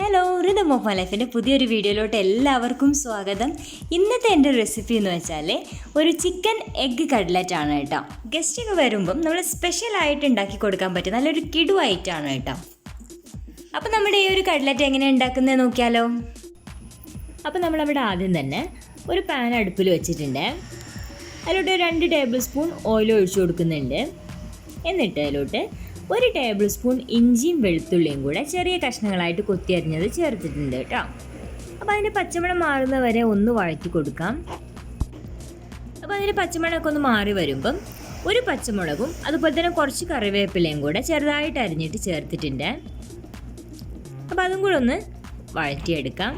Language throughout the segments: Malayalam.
ഹലോ, റിതം ഓഫ് മൈ ലൈഫിൻ്റെ പുതിയൊരു വീഡിയോയിലോട്ട് എല്ലാവർക്കും സ്വാഗതം. ഇന്നത്തെ എൻ്റെ റെസിപ്പി എന്ന് വെച്ചാൽ ഒരു ചിക്കൻ എഗ്ഗ് കട്ട്ലറ്റ് ആണ് കേട്ടോ. ഗസ്റ്റൊക്കെ വരുമ്പം നമ്മൾ സ്പെഷ്യലായിട്ട് ഉണ്ടാക്കി കൊടുക്കാൻ പറ്റും നല്ലൊരു കിടു ഐറ്റമാണ് കേട്ടോ. അപ്പോൾ നമ്മുടെ ഈ ഒരു കട്ട്ലറ്റ് എങ്ങനെയാണ് ഉണ്ടാക്കുന്നത് നോക്കിയാലോ. അപ്പോൾ നമ്മളവിടെ ആദ്യം തന്നെ ഒരു പാൻ അടുപ്പിൽ വെച്ചിട്ടുണ്ട്. അതിലോട്ട് 2 ടേബിൾ സ്പൂൺ ഓയിൽ ഒഴിച്ചു കൊടുക്കുന്നുണ്ട്. എന്നിട്ട് അതിലോട്ട് 1 ടേബിൾ സ്പൂൺ ഇഞ്ചിയും വെളുത്തുള്ളിയും കൂടെ ചെറിയ കഷ്ണങ്ങളായിട്ട് കൊത്തി അരിഞ്ഞത് ചേർത്തിട്ടുണ്ട് കേട്ടോ. അപ്പോൾ അതിൻ്റെ പച്ചമണം മാറുന്ന വരെ ഒന്ന് വഴറ്റി കൊടുക്കാം. അപ്പോൾ അതിൻ്റെ പച്ചമണമൊക്കെ ഒന്ന് മാറി വരുമ്പം ഒരു പച്ചമുളകും അതുപോലെ തന്നെ കുറച്ച് കറിവേപ്പിലയും കൂടെ ചെറുതായിട്ട് അരിഞ്ഞിട്ട് ചേർത്തിട്ടുണ്ട്. അപ്പോൾ അതും കൂടെ ഒന്ന് വഴറ്റിയെടുക്കാം.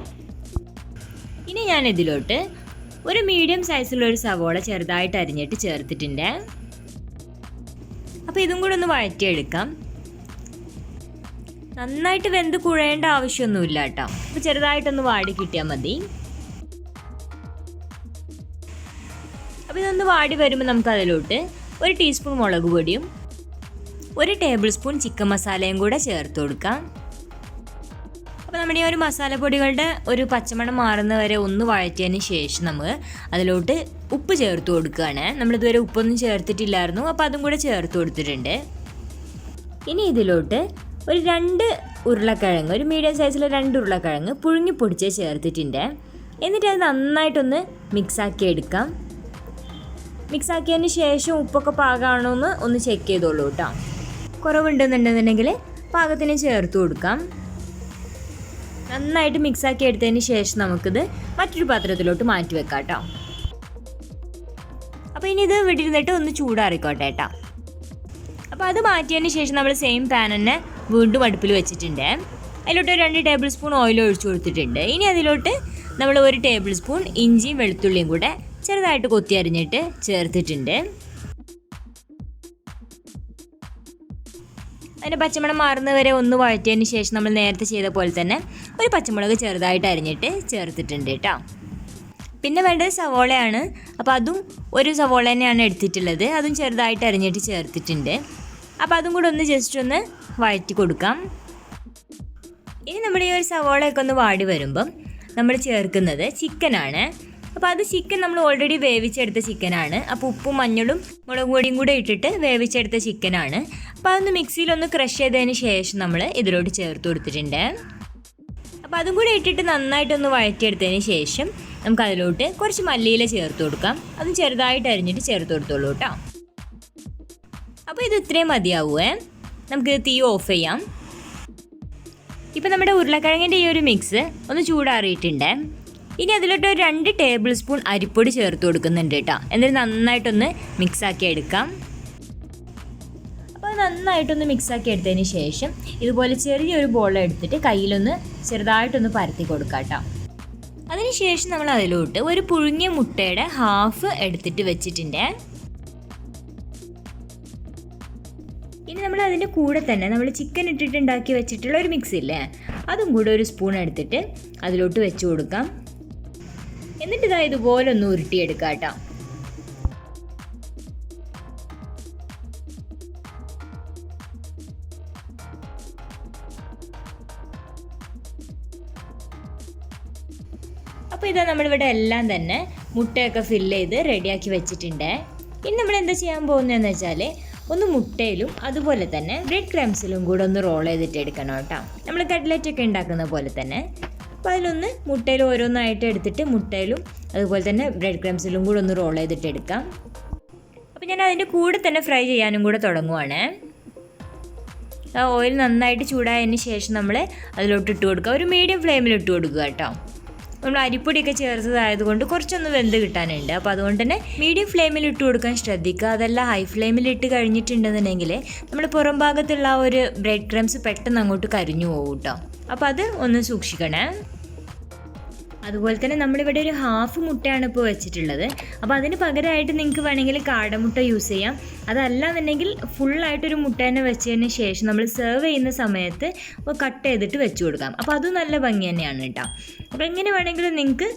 ഇനി ഞാൻ ഇതിലോട്ട് ഒരു മീഡിയം സൈസിലുള്ളൊരു സവോള ചെറുതായിട്ട് അരിഞ്ഞിട്ട് ചേർത്തിട്ടുണ്ട്. അപ്പോൾ ഇതും കൂടെ ഒന്ന് വഴറ്റിയെടുക്കാം. നന്നായിട്ട് വെന്ത് കുഴയേണ്ട ആവശ്യമൊന്നുമില്ല കേട്ടോ. അപ്പോൾ ചെറുതായിട്ടൊന്ന് വാടി കിട്ടിയാൽ മതി. അപ്പോൾ ഇതൊന്ന് വാടി വരുമ്പോൾ നമുക്ക് അതിലോട്ട് 1 ടീസ്പൂൺ മുളക് പൊടിയും 1 ടേബിൾ സ്പൂൺ ചിക്കൻ മസാലയും കൂടെ ചേർത്ത് കൊടുക്കാം. അപ്പോൾ നമ്മുടെ ഈ ഒരു മസാലപ്പൊടികളുടെ ഒരു പച്ചമണം മാറുന്ന വരെ ഒന്ന് വഴറ്റിയതിന് ശേഷം നമ്മൾ അതിലോട്ട് ഉപ്പ് ചേർത്ത് കൊടുക്കുകയാണ്. നമ്മളിതുവരെ ഉപ്പൊന്നും ചേർത്തിട്ടില്ലായിരുന്നു, അപ്പോൾ അതും കൂടെ ചേർത്ത് കൊടുത്തിട്ടുണ്ട്. ഇനി ഇതിലോട്ട് ഒരു 2 ഉരുളക്കിഴങ്ങ്, ഒരു മീഡിയം സൈസിലെ 2 ഉരുളക്കിഴങ്ങ് പുഴുങ്ങി പൊടിച്ച് ചേർത്തിട്ടുണ്ട്. എന്നിട്ട് അത് നന്നായിട്ടൊന്ന് മിക്സാക്കി എടുക്കാം. മിക്സാക്കിയതിന് ശേഷം ഉപ്പൊക്കെ പാകമാണോ എന്ന് ഒന്ന് ചെക്ക് ചെയ്തോളൂ കേട്ടോ. കുറവുണ്ടെന്നുണ്ടെന്നുണ്ടെങ്കിൽ പാകത്തിന് ചേർത്ത് കൊടുക്കാം. നന്നായിട്ട് മിക്സാക്കി എടുത്തതിന് ശേഷം നമുക്കിത് മറ്റൊരു പാത്രത്തിലോട്ട് മാറ്റി വെക്കാം കേട്ടോ. അപ്പോൾ ഇനി ഇത് വിടിരുന്നിട്ട് ഒന്ന് ചൂടാറിക്കോട്ടെ കേട്ടോ. അപ്പോൾ അത് മാറ്റിയതിന് ശേഷം നമ്മൾ സെയിം പാൻ തന്നെ വീണ്ടും അടുപ്പിൽ വെച്ചിട്ടുണ്ട്. അതിലോട്ട് 2 ടേബിൾ സ്പൂൺ ഓയിൽ ഒഴിച്ചു കൊടുത്തിട്ടുണ്ട്. ഇനി അതിലോട്ട് നമ്മൾ 1 ടേബിൾ സ്പൂൺ ഇഞ്ചിയും വെളുത്തുള്ളിയും കൂടെ ചെറുതായിട്ട് കൊത്തി അരിഞ്ഞിട്ട് ചേർത്തിട്ടുണ്ട്. അതിൻ്റെ പച്ചമുളക് മാറുന്ന വരെ ഒന്ന് വഴറ്റിയതിന് ശേഷം നമ്മൾ നേരത്തെ ചെയ്ത പോലെ തന്നെ 1 പച്ചമുളക് ചെറുതായിട്ട് അരിഞ്ഞിട്ട് ചേർത്തിട്ടുണ്ട് കേട്ടോ. പിന്നെ വേണ്ടത് സവോളയാണ്. അപ്പോൾ അതും 1 സവോള തന്നെയാണ് എടുത്തിട്ടുള്ളത്. അതും ചെറുതായിട്ട് അരിഞ്ഞിട്ട് ചേർത്തിട്ടുണ്ട്. അപ്പോൾ അതും കൂടെ ഒന്ന് ജസ്റ്റ് ഒന്ന് വഴറ്റി കൊടുക്കാം. ഇനി നമ്മുടെ ഈ ഒരു സവോളയൊക്കെ ഒന്ന് വാടി വരുമ്പം നമ്മൾ ചേർക്കുന്നത് ചിക്കനാണ്. അപ്പോൾ അത് ചിക്കൻ നമ്മൾ ഓൾറെഡി വേവിച്ചെടുത്ത ചിക്കനാണ്. അപ്പോൾ ഉപ്പും മഞ്ഞളും മുളക് പൊടിയും കൂടെ ഇട്ടിട്ട് വേവിച്ചെടുത്ത ചിക്കനാണ്. അപ്പോൾ അതൊന്ന് മിക്സിയിലൊന്ന് ക്രഷ് ചെയ്തതിന് ശേഷം നമ്മൾ ഇതിലോട്ട് ചേർത്ത് കൊടുത്തിട്ടുണ്ട്. അപ്പോൾ അതും കൂടെ ഇട്ടിട്ട് നന്നായിട്ടൊന്ന് വഴറ്റിയെടുത്തതിന് ശേഷം നമുക്ക് അതിലോട്ട് കുറച്ച് മല്ലിയില ചേർത്ത് കൊടുക്കാം. അതും ചെറുതായിട്ട് അരിഞ്ഞിട്ട് ചേർത്ത് കൊടുത്തോളൂ കേട്ടോ. അപ്പോൾ ഇത് ഇത്രയും മതിയാവുമേ. നമുക്ക് തീ ഓഫ് ചെയ്യാം. ഇപ്പോൾ നമ്മുടെ ഉരുളക്കിഴങ്ങിൻ്റെ ഈ ഒരു മിക്സ് ഒന്ന് ചൂടാറിയിട്ടുണ്ട്. ഇനി അതിലോട്ട് 2 ടേബിൾ സ്പൂൺ അരിപ്പൊടി ചേർത്ത് കൊടുക്കുന്നുണ്ട് കേട്ടോ. എന്നിട്ട് നന്നായിട്ടൊന്ന് മിക്സാക്കി എടുക്കാം. അപ്പോൾ നന്നായിട്ടൊന്ന് മിക്സാക്കി എടുത്തതിന് ശേഷം ഇതുപോലെ ചെറിയൊരു ബോൾ എടുത്തിട്ട് കയ്യിലൊന്ന് ചെറുതായിട്ടൊന്ന് പരത്തി കൊടുക്കാം കേട്ടോ. അതിനുശേഷം നമ്മൾ അതിലോട്ട് ഒരു പുഴുങ്ങിയ മുട്ടയുടെ ഹാഫ് എടുത്തിട്ട് വെച്ചിട്ടുണ്ട്. ഇനി നമ്മൾ അതിൻ്റെ കൂടെ തന്നെ നമ്മൾ ചിക്കൻ ഇട്ടിട്ട് ഉണ്ടാക്കി വെച്ചിട്ടുള്ള ഒരു മിക്സ് ഇല്ലേ, അതും കൂടെ 1 സ്പൂൺ എടുത്തിട്ട് അതിലോട്ട് വെച്ച് കൊടുക്കാം. എന്നിട്ട് ഇതാ ഇതുപോലെ ഒന്ന് ഉരുട്ടിയെടുക്കാം കേട്ടോ. അപ്പോൾ ഇതാ നമ്മളിവിടെ എല്ലാം തന്നെ മുട്ടയൊക്കെ ഫില്ല് ചെയ്ത് റെഡിയാക്കി വെച്ചിട്ടുണ്ട്. ഇനി നമ്മൾ എന്താ ചെയ്യാൻ പോകുന്നതെന്ന് വെച്ചാൽ ഒന്ന് മുട്ടയിലും അതുപോലെ തന്നെ ബ്രെഡ് ക്രംസിലും കൂടെ ഒന്ന് റോൾ ചെയ്തിട്ട് എടുക്കണം കേട്ടോ. നമ്മൾ കട്ട്ലറ്റൊക്കെ ഉണ്ടാക്കുന്ന പോലെ തന്നെ. അപ്പോൾ അതിലൊന്ന് മുട്ടയിൽ ഓരോന്നായിട്ട് എടുത്തിട്ട് മുട്ടയിലും അതുപോലെ തന്നെ ബ്രെഡ് ക്രംസിലും കൂടെ ഒന്ന് റോൾ ചെയ്തിട്ട് എടുക്കാം. അപ്പോൾ ഞാൻ അതിൻ്റെ കൂടെ തന്നെ ഫ്രൈ ചെയ്യാനും കൂടെ തുടങ്ങുവാണ്. ആ ഓയിൽ നന്നായിട്ട് ചൂടായതിന് ശേഷം നമ്മൾ അതിലോട്ട് ഇട്ട് കൊടുക്കുക. ഒരു മീഡിയം ഫ്ലെയിമിൽ ഇട്ട് കൊടുക്കുക കേട്ടോ. നമ്മൾ അരിപ്പൊടിയൊക്കെ ചേർത്തതായതുകൊണ്ട് കുറച്ചൊന്ന് വെന്ത് കിട്ടാനുണ്ട്. അപ്പോൾ അതുകൊണ്ട് തന്നെ മീഡിയം ഫ്ലെയിമിൽ ഇട്ട് കൊടുക്കാൻ ശ്രദ്ധിക്കുക. അതല്ല ഹൈ ഫ്ലെയിമിൽ ഇട്ട് കഴിഞ്ഞിട്ടുണ്ടെന്നുണ്ടെങ്കിൽ നമ്മൾ പുറം ഭാഗത്തുള്ള ആ ഒരു ബ്രെഡ് ക്രംസ് പെട്ടെന്ന് അങ്ങോട്ട് കരിഞ്ഞു പോകും കേട്ടോ. അപ്പോൾ അത് ഒന്ന് സൂക്ഷിക്കണേ. അതുപോലെ തന്നെ നമ്മളിവിടെ ഒരു ഹാഫ് മുട്ടയാണ് ഇപ്പോൾ വെച്ചിട്ടുള്ളത്. അപ്പോൾ അതിന് പകരമായിട്ട് നിങ്ങൾക്ക് വേണമെങ്കിൽ കാടമുട്ട യൂസ് ചെയ്യാം. അതല്ലാന്നുണ്ടെങ്കിൽ ഫുള്ളായിട്ടൊരു മുട്ടേനെ വെച്ചതിന് ശേഷം നമ്മൾ സെർവ് ചെയ്യുന്ന സമയത്ത് കട്ട് ചെയ്തിട്ട് വെച്ച് കൊടുക്കാം. അപ്പോൾ അതും നല്ല ഭംഗി തന്നെയാണ് കേട്ടോ. അപ്പോൾ എങ്ങനെ വേണമെങ്കിലും നിങ്ങൾക്ക്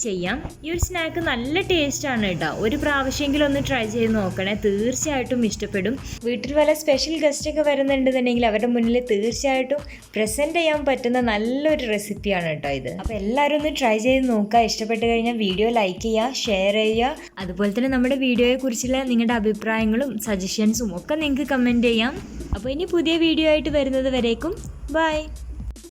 ചെയ്യാം. ഈ ഒരു സ്നാക്ക് നല്ല ടേസ്റ്റാണ് കേട്ടോ. ഒരു പ്രാവശ്യമെങ്കിലും ഒന്ന് ട്രൈ ചെയ്ത് നോക്കണേ, തീർച്ചയായിട്ടും ഇഷ്ടപ്പെടും. വീട്ടിൽ വല്ല സ്പെഷ്യൽ ഗസ്റ്റൊക്കെ വരുന്നുണ്ടെന്നുണ്ടെങ്കിൽ അവരുടെ മുന്നിൽ തീർച്ചയായിട്ടും പ്രസൻറ്റ് ചെയ്യാൻ പറ്റുന്ന നല്ലൊരു റെസിപ്പിയാണ് കേട്ടോ ഇത്. അപ്പോൾ എല്ലാവരും ഒന്ന് ട്രൈ ചെയ്ത് നോക്കുക. ഇഷ്ടപ്പെട്ട് കഴിഞ്ഞാൽ വീഡിയോ ലൈക്ക് ചെയ്യുക, ഷെയർ ചെയ്യുക. അതുപോലെ തന്നെ നമ്മുടെ വീഡിയോയെക്കുറിച്ചുള്ള നിങ്ങളുടെ അഭിപ്രായങ്ങളും സജഷൻസും ഒക്കെ നിങ്ങൾക്ക് കമൻറ്റ് ചെയ്യാം. അപ്പോൾ ഇനി പുതിയ വീഡിയോ ആയിട്ട് വരുന്നത് വരേക്കും ബൈ.